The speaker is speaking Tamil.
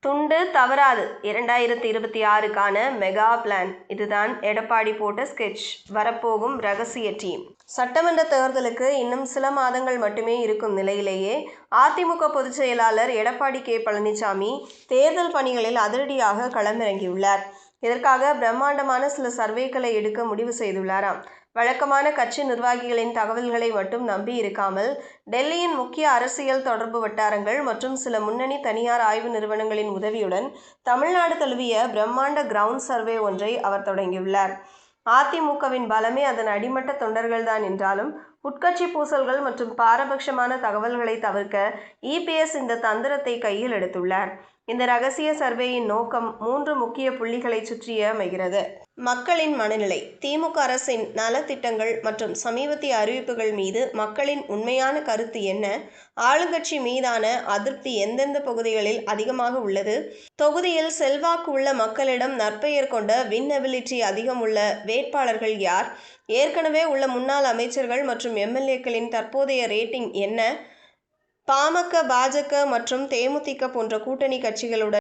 துண்டு தவறாது 2026க்கான மெகா பிளான். இதுதான் எடப்பாடி போட்ட ஸ்கெட்ச். வரப்போகும் ரகசிய டீம். சட்டமன்ற தேர்தலுக்கு இன்னும் சில மாதங்கள் மட்டுமே இருக்கும் நிலையிலேயே அதிமுக பொதுச் செயலாளர் எடப்பாடி கே. பழனிசாமி தேர்தல் பணிகளில் அதிரடியாக களமிறங்கியுள்ளார். இதற்காக பிரம்மாண்டமான சில சர்வேக்களை எடுக்க முடிவு செய்துள்ளாராம். வழக்கமான கட்சி நிர்வாகிகளின் தகவல்களை மட்டும் நம்பி இருக்காமல் டெல்லியின் முக்கிய அரசியல் தொடர்பு வட்டாரங்கள் மற்றும் சில முன்னணி தனியார் ஆய்வு நிறுவனங்களின் உதவியுடன் தமிழ்நாடு தழுவிய பிரம்மாண்ட கிரவுண்ட் சர்வே ஒன்றை அவர் தொடங்கியுள்ளார். அதிமுகவின் பலமே அதன் அடிமட்ட தொண்டர்கள்தான் என்றாலும் உட்கட்சி பூசல்கள் மற்றும் பாரபட்சமான தகவல்களை தவிர்க்க இபிஎஸ் இந்த தந்திரத்தை கையில் எடுத்துள்ளார். இந்த ரகசிய சர்வேயின் நோக்கம் 3 முக்கிய புள்ளிகளை சுற்றியே அமைகிறது. மக்களின் மனநிலை, திமுக அரசின் நலத்திட்டங்கள் மற்றும் சமீபத்திய அறிவிப்புகள் மீது மக்களின் உண்மையான கருத்து என்ன, ஆளுங்கட்சி மீதான அதிருப்தி எந்தெந்த பகுதிகளில் அதிகமாக உள்ளது, தொகுதியில் செல்வாக்கு உள்ள மக்களிடம் நற்பெயர் கொண்ட வின்னபிலிட்டி அதிகம் உள்ள வேட்பாளர்கள் யார், ஏற்கனவே உள்ள முன்னாள் அமைச்சர்கள் மற்றும் எம்எல்ஏக்களின் தற்போதைய ரேட்டிங் என்ன, பாமக, பாஜக மற்றும் தேமுதிக போன்ற கூட்டணி கட்சிகளுடன்